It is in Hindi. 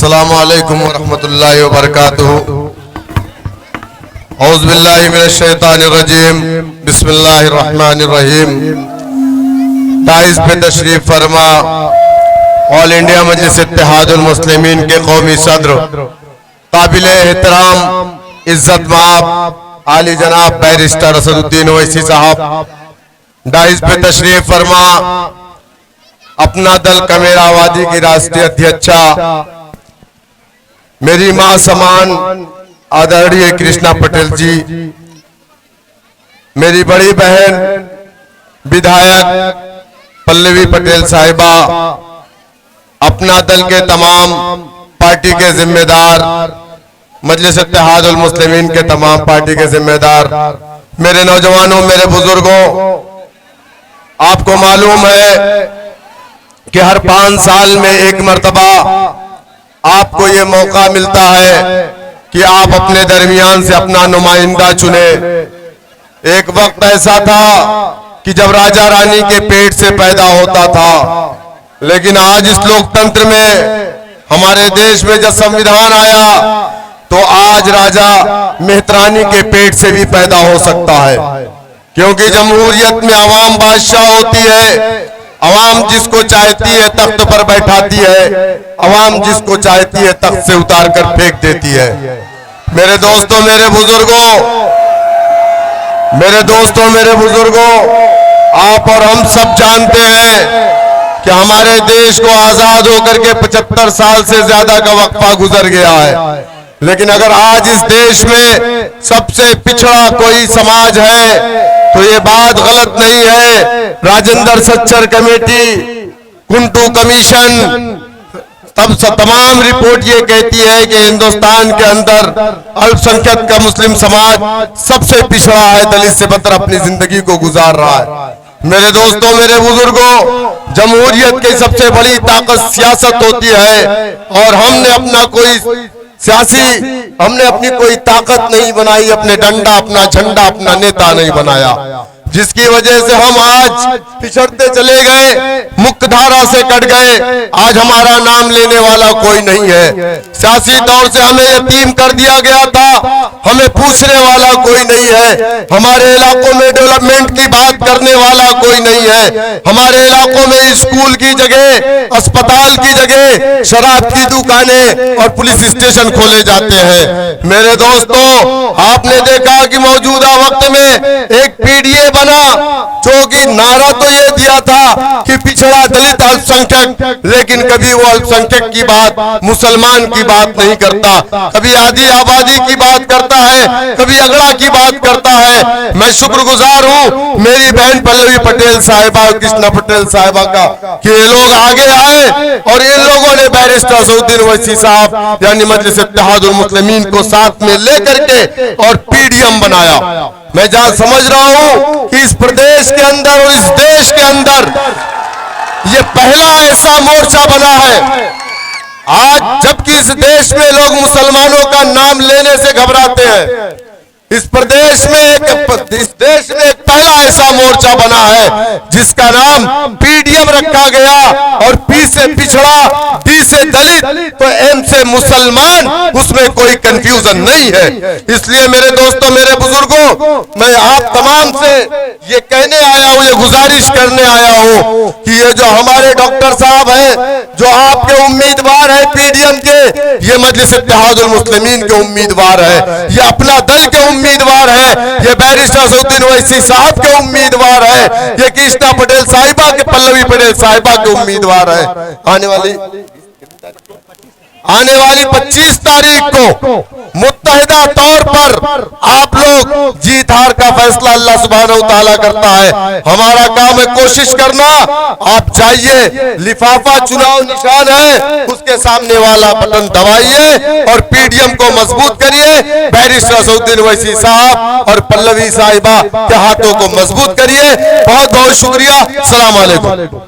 अस्सलामु अलैकुम वरहमतुल्लाहि वबरकातुहू। औज़ु बिल्लाहि मिनश शैतानिर रजीम। बिस्मिल्लाहिर रहमानिर रहीम। ताइज़ पे तशरीफ फरमा ऑल इंडिया मजलिस इत्तेहादुल मुस्लिमीन के कौमी सदर काबिले एहतराम इज्जत माब आली जनाब बैरिस्टर असदुद्दीन ओवैसी साहब, डाइज पे तशरीफ फरमा अपना दल कमेरावादी की राष्ट्रीय अध्यक्षा मेरी मां समान आदरणीय कृष्णा पटेल जी, मेरी बड़ी बहन विधायक पल्लवी पटेल साहिबा, अपना दल के तमाम पार्टी के जिम्मेदार, मजलिस इत्तेहादुल मुस्लिमीन के तमाम पार्टी के जिम्मेदार, मेरे नौजवानों, मेरे बुजुर्गों, आपको मालूम है कि हर 5 साल में एक मर्तबा आपको ये मौका मिलता है कि आप अपने दरमियान से अपना नुमाइंदा चुने। एक वक्त ऐसा था कि जब राजा रानी के पेट से पैदा होता था, लेकिन आज इस लोकतंत्र में हमारे देश में जब संविधान आया तो आज राजा मेहतरानी के पेट से भी पैदा हो सकता है, क्योंकि जमहूरियत में अवाम बादशाह होती है। अवाम जिसको चाहती है तख्त पर बैठाती है, अवाम जिसको चाहती है तख्त से उतार कर फेंक देती है। मेरे दोस्तों, मेरे बुजुर्गों, आप और हम सब जानते हैं कि हमारे देश को आजाद होकर के 75 साल से ज्यादा का वक्फा गुजर गया है, लेकिन अगर आज इस देश में सबसे पिछड़ा कोई समाज है तो ये बात गलत नहीं है। राजेंद्र सच्चर कमेटी, कुंटू कमीशन, तमाम रिपोर्ट ये कहती है कि हिंदुस्तान के अंदर अल्पसंख्यक का मुस्लिम समाज सबसे पिछड़ा है, दलित से बदतर अपनी जिंदगी को गुजार रहा है। मेरे दोस्तों, मेरे बुजुर्गों, जमहूरियत की सबसे बड़ी ताकत सियासत होती है और हमने अपनी कोई ताकत नहीं बनाई, अपने डंडा, अपना झंडा, अपना नेता नहीं बनाया, जिसकी वजह से हम आज पिछड़ते चले गए, मुख्यधारा से कट गए। आज हमारा नाम लेने वाला कोई नहीं है। सियासी तौर से हमें यतीम कर दिया गया था, हमें पूछने वाला कोई नहीं है। हमारे इलाकों में डेवलपमेंट की बात करने वाला कोई नहीं है। हमारे इलाकों में स्कूल की जगह, अस्पताल की जगह शराब की दुकानें और पुलिस स्टेशन खोले जाते हैं। मेरे दोस्तों, आपने देखा कि मौजूदा वक्त में एक पीडीए बना, जो कि नारा तो ये दिया था कि पिछड़ा दलित अल्पसंख्यक, लेकिन कभी वो अल्पसंख्यक की बात, मुसलमान की बात नहीं करता। कभी आदि आबादी की बात करता है, कभी अगड़ा की बात करता है। मैं शुक्रगुजार हूँ मेरी बहन पल्लवी पटेल साहिबा और कृष्णा पटेल साहिबा का कि ये लोग आगे आए और इन लोगों ने बैरिस्टर असदुद्दीन ओवैसी साहब यानी मजलिस इत्तेहादुल मुस्लिमीन को साथ में लेकर के और पीडीएम बनाया। मैं जहां समझ रहा हूं कि इस प्रदेश के अंदर और इस देश के अंदर ये पहला ऐसा मोर्चा बना है आज, जबकि इस देश में लोग मुसलमानों का नाम लेने से घबराते हैं। इस देश में एक पहला ऐसा मोर्चा बना है जिसका नाम पीडीएम रखा गया, और पी से पिछड़ा, डी से दलित, तो एम से मुसलमान, उसमें कोई कंफ्यूजन नहीं है। इसलिए मेरे दोस्तों, मेरे बुजुर्गों, मैं आप तमाम से ये कहने आया हूँ, ये गुजारिश करने आया हूँ कि ये जो हमारे डॉक्टर साहब हैं, जो आपके उम्मीदवार है पीडीएम के, ये मजलिस इत्तेहादुल मुस्लिमीन के उम्मीदवार है, ये अपना दल के उम्मीदवार है, ये बैरिस्टर असदुद्दीन ओवैसी साहब के उम्मीदवार है, ये कृष्णा पटेल साहिबा के, पल्लवी पटेल साहिबा के उम्मीदवार है। आने वाली 25 तारीख को मुत्तहिदा तौर पर आप लोग जीत हार का फैसला अल्लाह सुब्हानहू व तआला करता है। हमारा काम है कोशिश करना। आप जाइए, लिफाफा चुनाव निशान है, उसके सामने वाला बटन दबाइए और पीडीएम को मजबूत करिए। बैरिस्टर असदुद्दीन ओवैसी साहब और पल्लवी साहिबा के हाथों को मजबूत करिए। बहुत बहुत शुक्रिया। अस्सलाम वालेकुम।